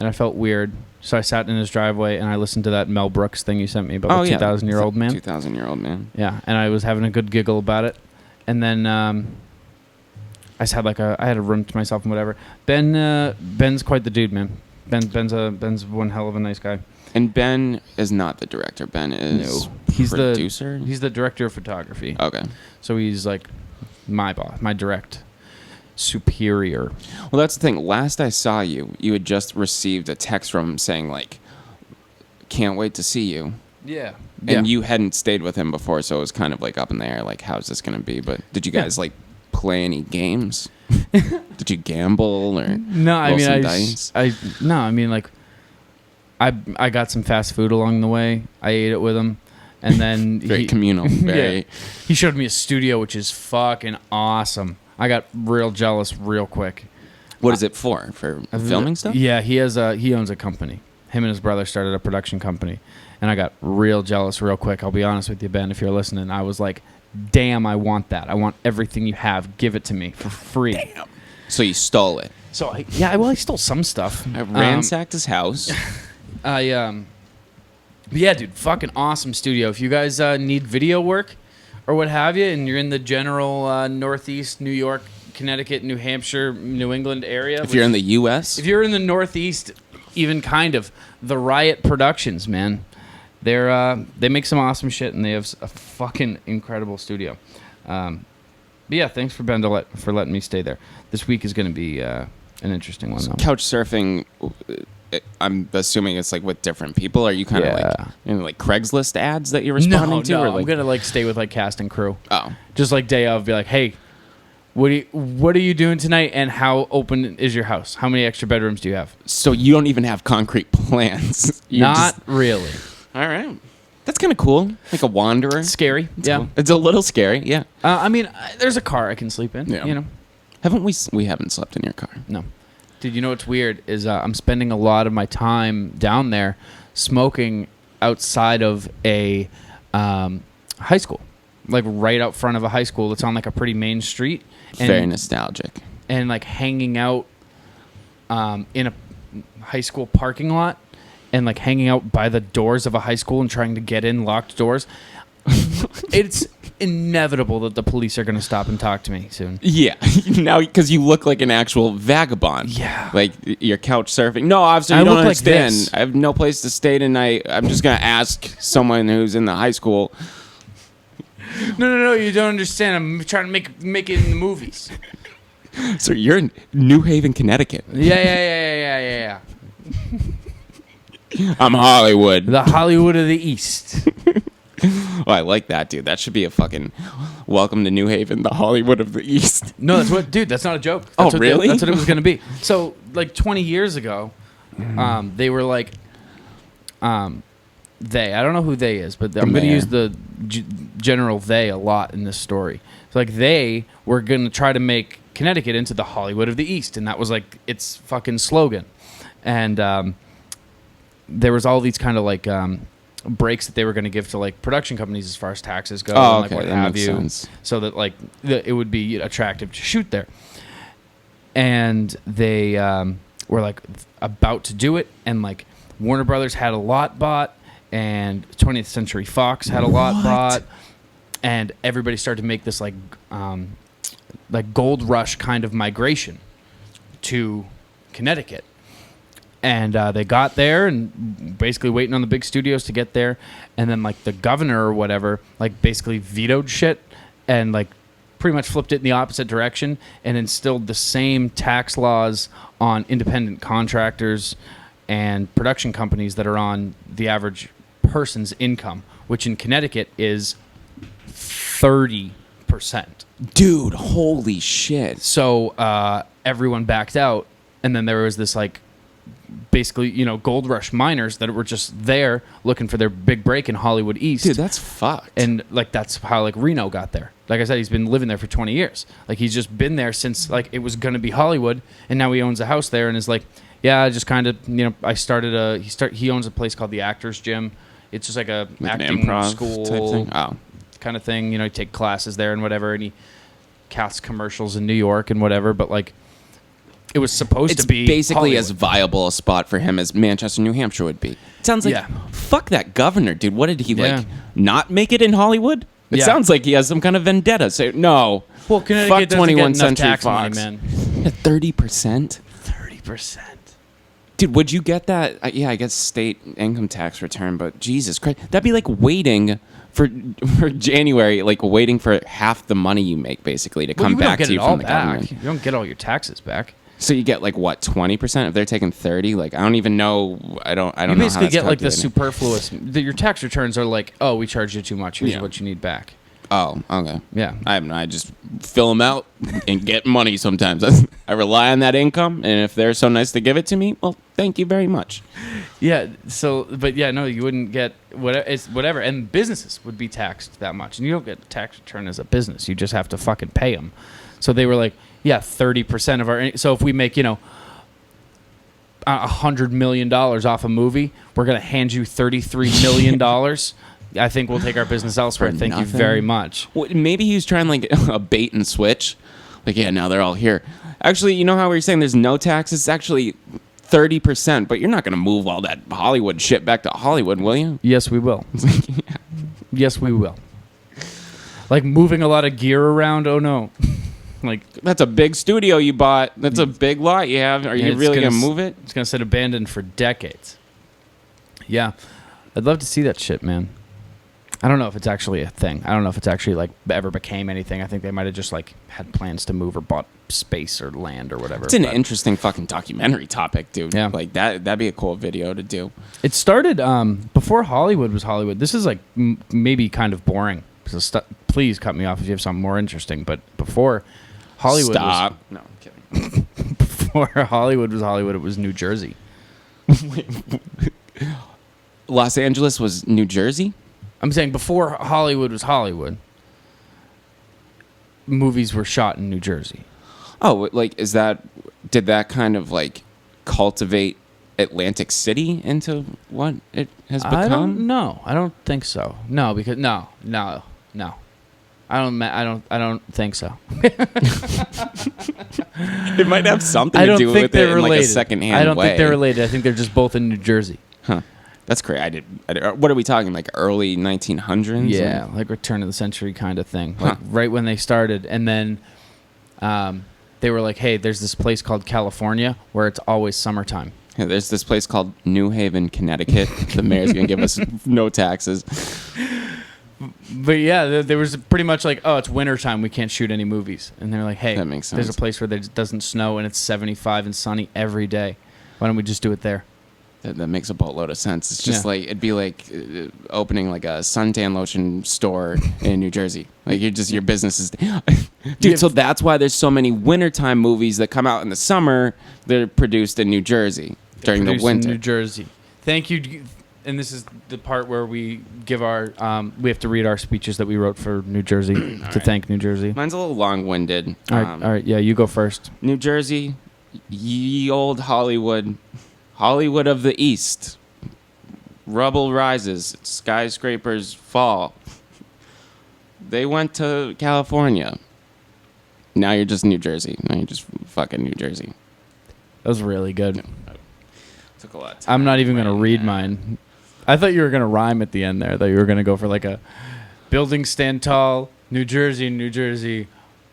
and I felt weird. So I sat in his driveway and I listened to that Mel Brooks thing you sent me about the 2,000-year-old man. 2,000-year-old man. Yeah, and I was having a good giggle about it, and then I just had I had a room to myself and whatever. Ben's quite the dude, man. Ben's one hell of a nice guy. And Ben is not the director. Ben is He's producer. He's the director of photography. Okay. So he's like my boss, my direct superior. Well, that's the thing. Last I saw you, you had just received a text from him saying like, "Can't wait to see you." Yeah. And you hadn't stayed with him before, so it was kind of like up in the air. Like, how's this going to be? But did you guys like play any games? Did you gamble or No, I roll mean some dice? I mean like I got some fast food along the way. I ate it with him, and then Very communal. Very. Yeah. He showed me a studio, which is fucking awesome. I got real jealous real quick. What is it for? For filming stuff? Yeah, he owns a company. Him and his brother started a production company, and I got real jealous real quick. I'll be honest with you, Ben, if you're listening. I was like, damn, I want that. I want everything you have. Give it to me for free. Damn. So you stole it. So I stole some stuff. I ransacked his house. But yeah, dude, fucking awesome studio. If you guys need video work or what have you, and you're in the general Northeast, New York, Connecticut, New Hampshire, New England area. If you're in the U.S., If you're in the Northeast, even kind of, the Riot Productions, man. They make some awesome shit, and they have a fucking incredible studio. But yeah, thanks for Ben for letting me stay there. This week is going to be an interesting one, though. couch surfing. I'm assuming it's like with different people. Are you kind of like Craigslist ads that you're responding to? No, or I'm like, gonna stay with like cast and crew. oh, Just like day of, be like, hey, what are you doing tonight, and how open is your house? How many extra bedrooms do you have? so you don't even have concrete plans. You're Not just- really. all right. That's kind of cool. Like a wanderer. It's scary. Yeah. Cool. It's a little scary. Yeah. I mean, there's a car I can sleep in. Yeah. You know. Haven't we haven't slept in your car? No. Dude, you know what's weird is I'm spending a lot of my time down there smoking outside of a high school, like right out front of a high school that's on like a pretty main street. And, Very nostalgic. And like hanging out in a high school parking lot and like hanging out by the doors of a high school and trying to get in locked doors. It's inevitable that the police are going to stop and talk to me soon. Yeah, now because you look like an actual vagabond. Yeah. Like you're couch surfing. No, officer, you I don't look like understand. this. I have no place to stay tonight. I'm just gonna ask someone who's in the high school. No, you don't understand. I'm trying to make it in the movies. So you're in New Haven, Connecticut. Yeah. I'm Hollywood. The Hollywood of the East. Oh, I like that, dude. That should be a fucking welcome to New Haven, the Hollywood of the East. No, that's what, dude. That's not a joke. Oh, really? That's what it was gonna be. So, like 20 years ago, they were like, they. I don't know who they is, but I'm gonna use the general they a lot in this story. So, like, they were gonna try to make Connecticut into the Hollywood of the East, and that was like its fucking slogan. And there was all these kind of like breaks that they were going to give to like production companies as far as taxes go, and like what have you, sense. So that like it would be attractive to shoot there. And they were like about to do it, and like Warner Brothers had a lot bought, and 20th Century Fox had a lot bought, and everybody started to make this like gold rush kind of migration to Connecticut. And they got there and basically waiting on the big studios to get there. And then, like, the governor or whatever, like, basically vetoed shit and, like, pretty much flipped it in the opposite direction and instilled the same tax laws on independent contractors and production companies that are on the average person's income, which in Connecticut is 30%. Dude, holy shit. So everyone backed out. And then there was this, like, basically, you know, gold rush miners that were just there looking for their big break in Hollywood East. Dude, that's fucked. And like that's how like Reno got there. Like I said, he's been living there for 20 years. Like he's just been there since like it was going to be Hollywood, and now he owns a house there and is like, yeah, I just kind of, you know, I started he owns a place called the Actors Gym. It's just like a acting school type thing. Kind of thing. You know, you take classes there and whatever, and he casts commercials in New York and whatever, but like it was supposed to be basically Hollywood. As viable a spot for him as Manchester, New Hampshire would be. It sounds like, fuck that governor, dude. What did he, like, not make it in Hollywood? It sounds like he has some kind of vendetta. So, no. Well, Connecticut fuck 21st Century tax Fox. money, man. 30%? 30%. Dude, would you get that? Yeah, I guess state income tax return, but Jesus Christ. That'd be like waiting for January, like waiting for half the money you make, basically, to come back to you from the government. You don't get all your taxes back. So you get like what, 20% if they're taking 30? Like I don't even know. I don't know. You basically get like the superfluous. Your tax returns are like, oh, we charged you too much. Here's what you need back. Oh, okay. Yeah. I just fill them out and get money sometimes. I rely on that income, and if they're so nice to give it to me, well, thank you very much. Yeah. So, but yeah, no, you wouldn't get whatever. It's whatever, and businesses would be taxed that much, and you don't get a tax return as a business. You just have to fucking pay them. So they were like, yeah, 30% of our. So if we make, you know, $100 million off a movie, we're gonna hand you $33 million. I think we'll take our business elsewhere. Thank you very much. Well, maybe he was trying like a bait and switch. Like, yeah, now they're all here. Actually, you know how we were saying there's no taxes? It's actually 30%, but you're not going to move all that Hollywood shit back to Hollywood, will you? Yes, we will. Yes, we will. Like moving a lot of gear around, oh no. Like that's a big studio you bought. That's a big lot you have. Are you really going to move it? It's going to sit abandoned for decades. Yeah. I'd love to see that shit, man. I don't know if it's actually a thing. I don't know if it's actually like ever became anything. I think they might have just like had plans to move or bought space or land or whatever. It's an interesting fucking documentary topic, dude. Yeah. Like that'd be a cool video to do. It started before Hollywood was Hollywood. This is like maybe kind of boring. So please cut me off if you have something more interesting. But before Hollywood no, I'm kidding. Before Hollywood was Hollywood, it was New Jersey. Los Angeles was New Jersey? I'm saying before Hollywood was Hollywood, movies were shot in New Jersey. Oh, like did that kind of like cultivate Atlantic City into what it has become? I don't know. I don't think so. No, because no. I don't think so. It might have something to do with it in like a secondhand way. I don't think they're related. I think they're just both in New Jersey. Huh. That's crazy. What are we talking, like early 1900s? Yeah, like return of the century kind of thing. Like right when they started. And then they were like, hey, there's this place called California where it's always summertime. Yeah, there's this place called New Haven, Connecticut. The mayor's going to give us no taxes. But yeah, there was pretty much like, oh, it's wintertime. We can't shoot any movies. And they're like, hey, that makes sense. There's a place where it doesn't snow and it's 75 and sunny every day. Why don't we just do it there? That makes a boatload of sense. It's just like it'd be like opening like a suntan lotion store in New Jersey. Like your business is, dude. So that's why there's so many wintertime movies that come out in the summer. They're produced in New Jersey during the winter. In New Jersey. Thank you. And this is the part where we give our we have to read our speeches that we wrote for New Jersey to thank New Jersey. Mine's a little long-winded. All right. Yeah, you go first. New Jersey, ye old Hollywood. Hollywood of the East. Rubble rises. Skyscrapers fall. They went to California. Now you're just New Jersey. Now you're just fucking New Jersey. That was really good. Took a lot of time. I'm not even going to read mine. I thought you were going to rhyme at the end there. I thought you were going to go for like a building stand tall, New Jersey, New Jersey.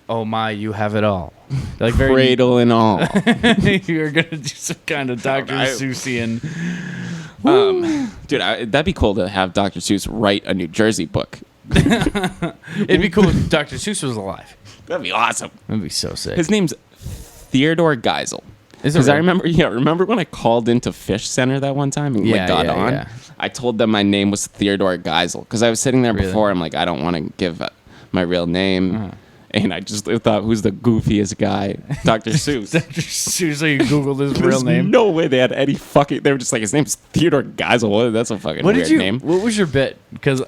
Oh my, you have it all. Like very cradle and all. You're gonna do some kind of Dr. Seussian. Dude, that'd be cool to have Dr. Seuss write a New Jersey book. It'd be cool if Dr. Seuss was alive. That'd be awesome. That'd be so sick. His name's Theodore Geisel. Because I remember when I called into Fish Center that one time and got on. Yeah. I told them my name was Theodore Geisel because I was sitting there before. I'm like, I don't want to give my real name. Uh-huh. And I just thought, who's the goofiest guy? Dr. Seuss. Dr. Seuss, so you Googled his real name? No way they had any fucking... They were just like, his name's Theodore Geisel. That's a fucking weird name. What was your bit? Because...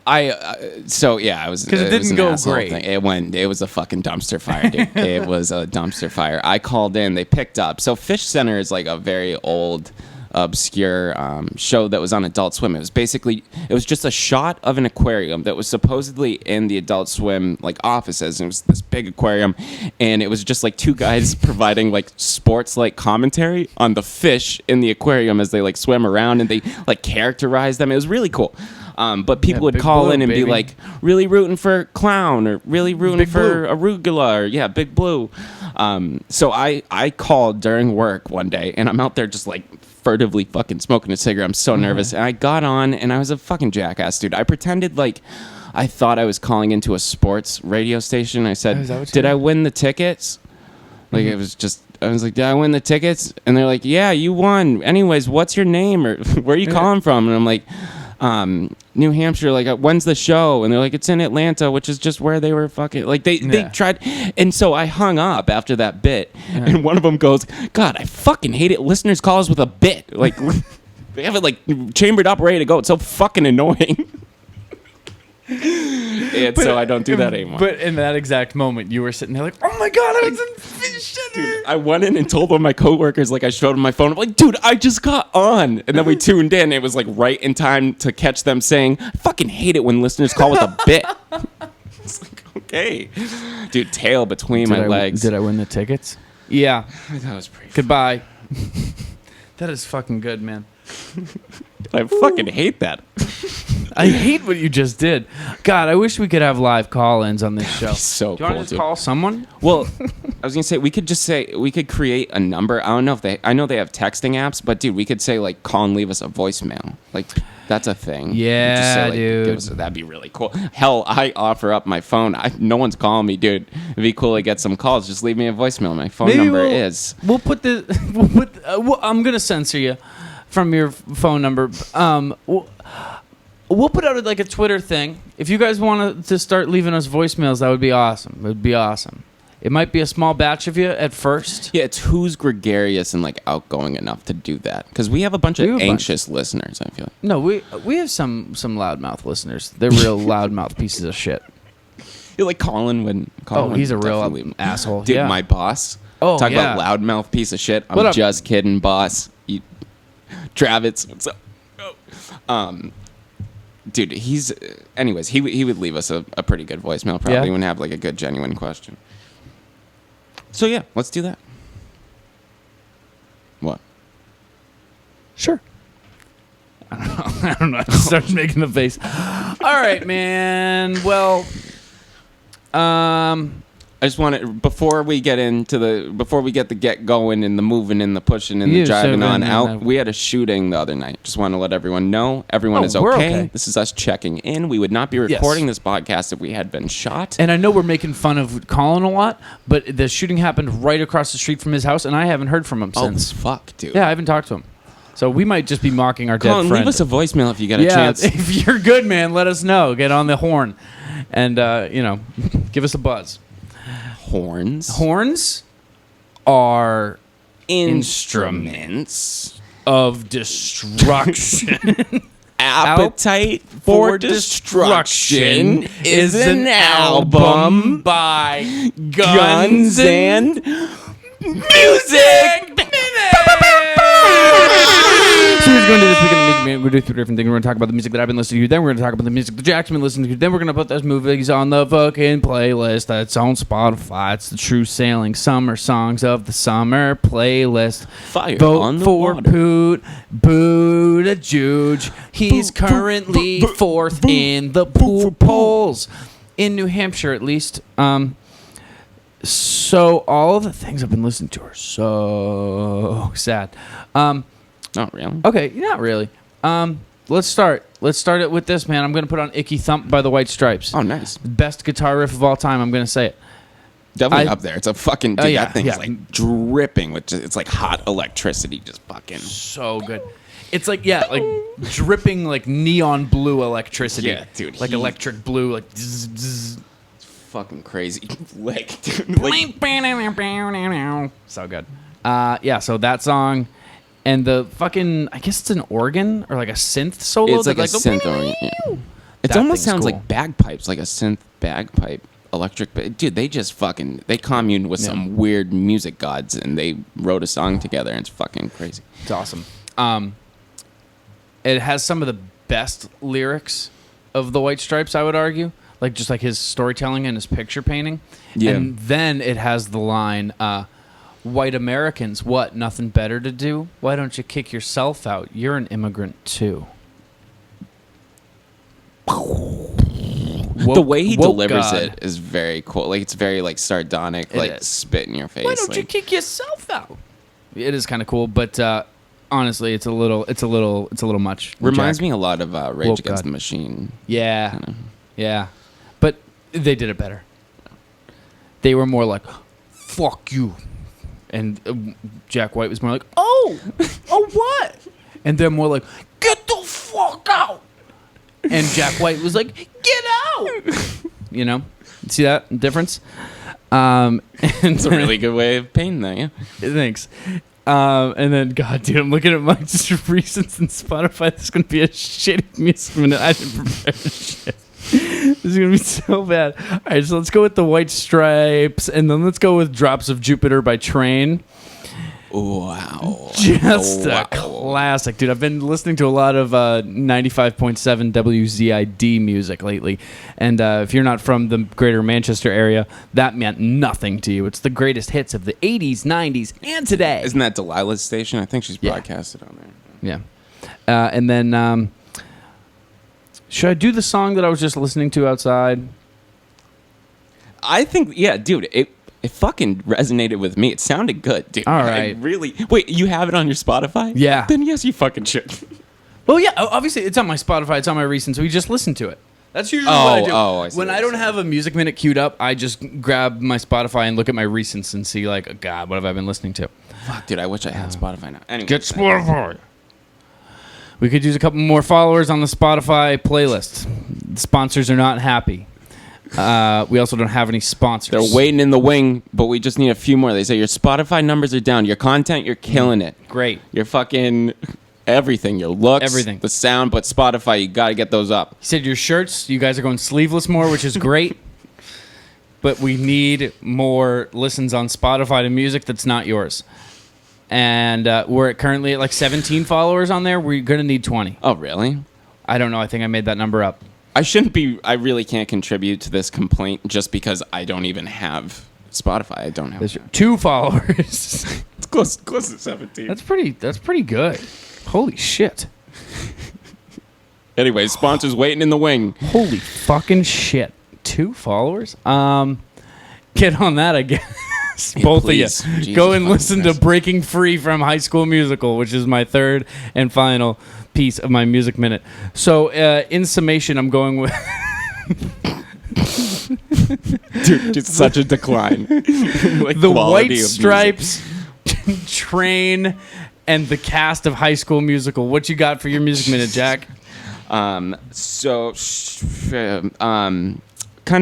I was... Because it didn't go great. Thing. It was a fucking dumpster fire, dude. It was a dumpster fire. I called in. They picked up. So Fish Center is like a very old... obscure show that was on Adult Swim. It was just a shot of an aquarium that was supposedly in the Adult Swim like offices, and it was this big aquarium, and it was just like two guys providing like sports like commentary on the fish in the aquarium as they like swim around, and they like characterize them. It was really cool. But people would call in and be like, really rooting for Clown, or really rooting for Arugula, or Big Blue. So I called during work one day, and I'm out there just like furtively fucking smoking a cigarette. I'm so nervous. And I got on, and I was a fucking jackass, dude. I pretended like I thought I was calling into a sports radio station. I said, did I win the tickets? Like, it was just... I was like, did I win the tickets? And they're like, yeah, you won. Anyways, what's your name? Or where are you calling from? And I'm like... New Hampshire, like, when's the show? And they're like, it's in Atlanta, which is just where they were fucking, like, they tried. And so I hung up after that bit, and one of them goes, God, I fucking hate it. Listeners call us with a bit. Like, they have it, like, chambered up, ready to go. It's so fucking annoying. So I don't do that anymore. But in that exact moment, you were sitting there like, oh my God, I was in Fish Center. Dude, I went in and told one of my coworkers, like, I showed them my phone. I'm like, dude, I just got on. And then we tuned in. It was like right in time to catch them saying, I fucking hate it when listeners call with a bit. It's like, okay. Dude, tail between my legs. Did I win the tickets? Yeah. That was pretty Goodbye. That is fucking good, man. I fucking hate that. I hate what you just did. God, I wish we could have live call-ins on this show. So do you want to just call someone? Well, I was gonna say we could create a number. I don't know if I know they have texting apps, but dude, we could say like call and leave us a voicemail. Like that's a thing. Yeah, say, like, dude. That'd be really cool. Hell, I offer up my phone. No one's calling me, dude. It'd be cool to get some calls. Just leave me a voicemail. My phone number is. We'll put the. I'm gonna censor you from your phone number. We'll put out like a Twitter thing. If you guys want to start leaving us voicemails, that would be awesome. It would be awesome. It might be a small batch of you at first. Yeah, it's who's gregarious and like outgoing enough to do that. Because we have a bunch of anxious listeners, I feel like. No, we have some loudmouth listeners. They're real loudmouth pieces of shit. You're like Colin he's a real asshole. Dude, my boss. Oh, Talk about loudmouth piece of shit. I'm just kidding, boss. Travis, what's up? Dude, anyways, he would leave us a pretty good voicemail, probably, and have like a good, genuine question. So yeah, let's do that. What? Sure. I don't know. I started making the face. All right, man. Well, I just want to before we get the get going and the moving and the pushing and the driving on out. We had a shooting the other night. Just want to let everyone know everyone is okay. This is us checking in. We would not be recording this podcast if we had been shot. And I know we're making fun of Colin a lot, but the shooting happened right across the street from his house, and I haven't heard from him since. Oh fuck, dude. Yeah, I haven't talked to him. So we might just be mocking our dead Colin, friend. leave us a voicemail if you get a chance. If you're good, man, let us know. Get on the horn, and give us a buzz. Horns are instruments of destruction. Appetite for Destruction is an album by Guns and Music. So we're going to do this week in the music. We're going to do 3 different things. We're going to talk about the music that I've been listening to. Then we're going to talk about the music that Jack's been listening to. Then we're going to put those movies on the fucking playlist that's on Spotify. It's the True Sailing Summer Songs of the Summer playlist. Fire Vote on the for water. Poot Buttigieg. He's currently fourth in the pool polls in New Hampshire, at least. So all the things I've been listening to are so sad. Not really. Okay, not really. Let's start. Let's start it with this, man. I'm going to put on Icky Thump by the White Stripes. Oh, nice. Best guitar riff of all time. I'm going to say it. Definitely up there. It's a fucking... Dude, yeah, that thing is like dripping with... It's like hot electricity just fucking... So good. It's like, like dripping like neon blue electricity. Yeah, dude. Like electric blue, like zzz, zzz. It's fucking crazy. Like, dude. Like, so good. So that song... And the fucking, I guess it's an organ or like a synth solo. it's like a synth organ. Yeah. It almost sounds cool. like bagpipes, like a synth bagpipe, electric. Dude, they just fucking, they communed with some weird music gods and they wrote a song together and it's fucking crazy. It's awesome. It has some of the best lyrics of the White Stripes, I would argue. Like just like his storytelling and his picture painting. Yeah. And then it has the line, white Americans, what, nothing better to do? Why don't you kick yourself out? You're an immigrant, too. The way he delivers it is very cool. Like, it's very, like, sardonic, It like, is. spit in your face. Why don't you kick yourself out? It is kind of cool, but honestly, it's a little much. Reminds Jack. me a lot of Rage Woke Against God. the Machine. Yeah. Kinda. Yeah. But they did it better. They were more like, fuck you. And Jack White was more like, oh what? And they're more like, get the fuck out. And Jack White was like, get out. You know? See that difference? And It's a really good way of painting that, yeah. Thanks. And then, God, dude, I'm looking at my recents in Spotify. This is going to be a shitty music minute. I didn't prepare shit. This is going to be so bad. All right, so let's go with the White Stripes, and then let's go with Drops of Jupiter by Train. Wow. Just a classic, dude. I've been listening to a lot of 95.7 WZID music lately. And if you're not from the greater Manchester area, that meant nothing to you. It's the greatest hits of the 80s, 90s, and today. Isn't that Delilah's station? I think she's broadcasted on there. Yeah. And then, should I do the song that I was just listening to outside? I think, yeah, dude, it fucking resonated with me. It sounded good, dude. All right. Wait, you have it on your Spotify? Yeah. Then yes, you fucking should. Well, yeah, obviously it's on my Spotify, it's on my recent, so we just listen to it. That's usually what I do. I see when what I you're don't have a music minute queued up, I just grab my Spotify and look at my recents and see, like, oh, God, what have I been listening to? Fuck, dude, I wish I had Spotify now. Anyway, Get Spotify. We could use a couple more followers on the Spotify playlist. The sponsors are not happy. We also don't have any sponsors. They're waiting in the wing, but we just need a few more. They say your Spotify numbers are down. Your content, you're killing it. Great. Your fucking everything, your looks, Everything. the sound, but Spotify, you got to get those up. He said your shirts, you guys are going sleeveless more, which is great. But we need more listens on Spotify to music that's not yours. And we're currently at like 17 followers on there. We're going to need 20. Oh, really? I don't know. I think I made that number up. I really can't contribute to this complaint just because I don't even have Spotify. I don't have 2 followers. It's close to 17. That's pretty good. Holy shit. Anyway, sponsors waiting in the wing. Holy fucking shit. 2 followers? Get on that, I guess. Yeah, Both please. of you. Jesus Go and fucking listen Christ. to Breaking Free from High School Musical, which is my third and final piece of my music minute. So, in summation, I'm going with... Dude, just such a decline. The White Stripes, Train, and the cast of High School Musical. What you got for your music minute, Jack? Kind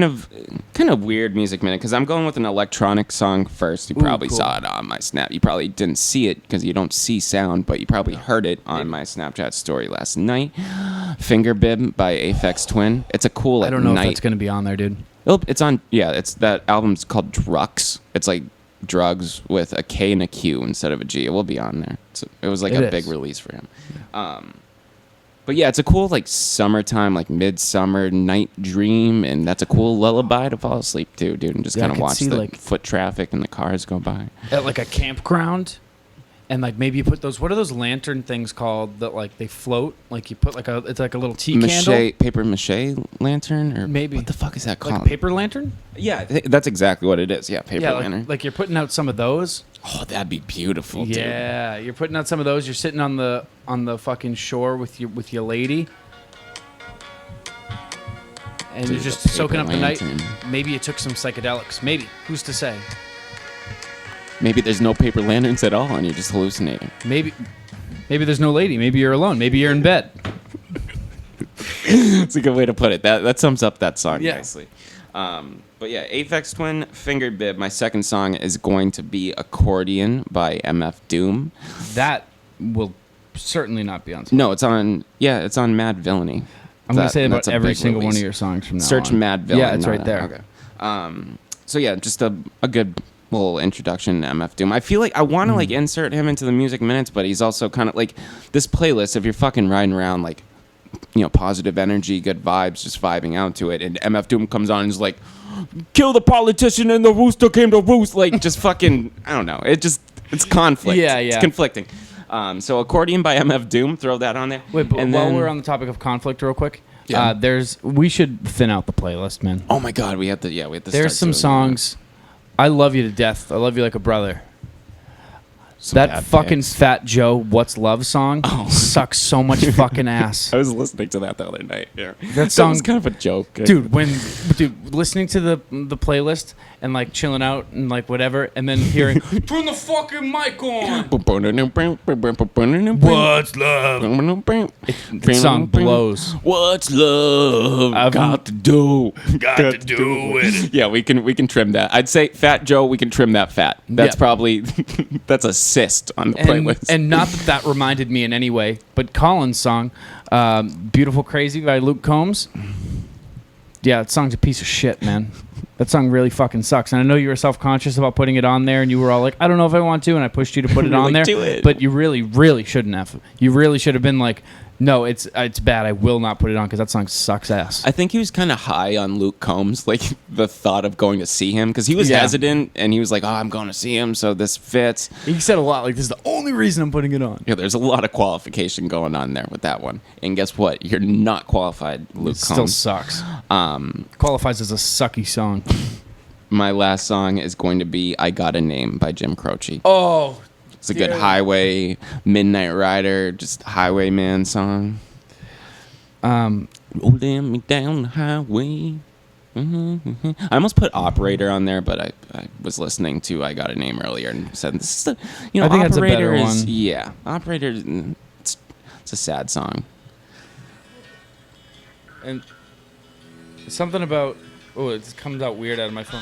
of weird music minute because I'm going with an electronic song first. You probably saw it on my Snap. You probably didn't see it because you don't see sound, but you probably heard it on my Snapchat story last night. Finger Bib by Aphex Twin. It's a cool I don't know if that's going to be on there, dude. It's on. Yeah, it's that album's called Drux. It's like drugs with a K and a Q instead of a G. It will be on there. It was like a big release for him. But yeah, it's a cool like summertime, like midsummer night dream, and that's a cool lullaby to fall asleep to, dude, and just kind of watch the like foot traffic and the cars go by. At like a campground, and like maybe you put those. What are those lantern things called that like they float? Like you put it's like a little tea candle, paper mache lantern, or maybe what the fuck is that called? Like a paper lantern? Yeah, that's exactly what it is. Yeah, paper lantern. Like you're putting out some of those. Oh, that'd be beautiful, dude. Yeah, you're putting out some of those. You're sitting on the fucking shore with your lady, and you're just soaking up the night. Maybe you took some psychedelics. Maybe. Who's to say? Maybe there's no paper lanterns at all, and you're just hallucinating. Maybe there's no lady. Maybe you're alone. Maybe you're in bed. It's a good way to put it. That sums up that song nicely. But yeah, Aphex Twin, Finger Bib. My second song is going to be Accordion by MF Doom. That will certainly not be on. No, it's on. Yeah, it's on Mad Villainy. I'm going to say about every single one of your songs from now Search on. Mad Villainy. Yeah, it's right there. Okay. So yeah, just a good little introduction to MF Doom. I feel like I want to like insert him into the music minutes, but he's also kind of like this playlist. If you're fucking riding around like, positive energy, good vibes, just vibing out to it, and MF Doom comes on and is like, kill the politician and the rooster came to roost, like just fucking, I don't know. It's conflict. Yeah. It's conflicting. So Accordion by MF Doom, throw that on there. Wait, but while we're on the topic of conflict real quick, we should thin out the playlist, man. Oh my God, we have to There's some songs. I love you to death. I love you like a brother. That fucking Fat Joe "What's Love" song sucks so much fucking ass. I was listening to that the other night. Yeah, that song was kind of a joke, dude. Listening to the playlist and like chilling out and like whatever, and then hearing "Turn the fucking mic on." What's love? That song blows. What's love? Got to do it. Yeah, we can trim that. I'd say Fat Joe. We can trim that fat. That's probably that's a cyst on the playlist. And not that reminded me in any way, but Colin's song, "Beautiful Crazy" by Luke Combs. Yeah, that song's a piece of shit, man. That song really fucking sucks. And I know you were self-conscious about putting it on there, and you were all like, I don't know if I want to, and I pushed you to put it on there. Do it. But you really, really shouldn't have. You really should have been like, no, it's bad. I will not put it on because that song sucks ass. I think he was kind of high on Luke Combs, like the thought of going to see him, because he was hesitant, and he was like, I'm going to see him, so this fits. He said a lot, like, this is the only reason I'm putting it on. Yeah, there's a lot of qualification going on there with that one. And guess what? You're not qualified, Luke Combs. Still sucks. Qualifies as a sucky song. My last song is going to be I Got a Name by Jim Croce. Oh, it's a good highway, Midnight Rider, just highwayman song. Rolling me down the highway. I almost put Operator on there, but I was listening to I Got a Name earlier and said, this is the, I think Operator that's a better one. Yeah, Operator, it's a sad song. And something about, it comes out weird out of my phone.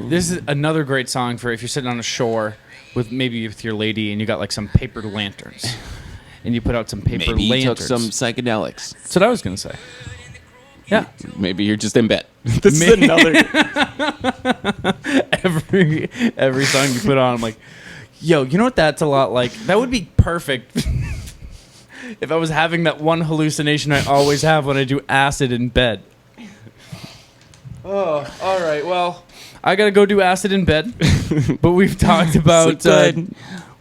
This is another great song for if you're sitting on a shore with your lady and you got like some paper lanterns and you put out some paper lanterns. Maybe you took some psychedelics. That's what I was gonna say. Yeah. Maybe you're just in bed. This is another. every song you put on, I'm like, yo, you know what? That's a lot like. That would be perfect if I was having that one hallucination I always have when I do acid in bed. Oh, all right. Well, I gotta go do acid in bed. But we've talked about.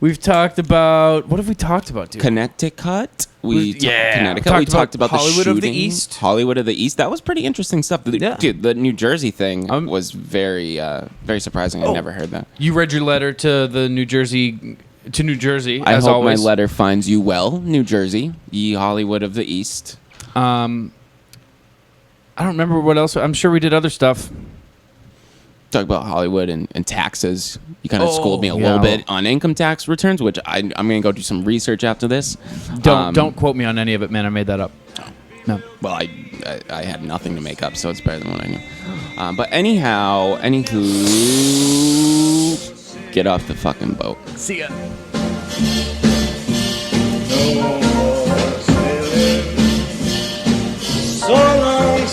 We've talked about. What have we talked about, dude? Connecticut. Connecticut. We talked about Hollywood the of the East. Hollywood of the East. That was pretty interesting stuff. Yeah. Dude, the New Jersey thing was very, very surprising. I never heard that. You read your letter to the New Jersey. To New Jersey. I as hope always. my letter finds you well, New Jersey, ye Hollywood of the East. I don't remember what else. I'm sure we did other stuff. talk about Hollywood and taxes. You kind of schooled me a little bit on income tax returns, which I'm going to go do some research after this. Don't quote me on any of it, man. I made that up. No. Well, I had nothing to make up, so it's better than what I knew. But anywho, get off the fucking boat. See ya. So long,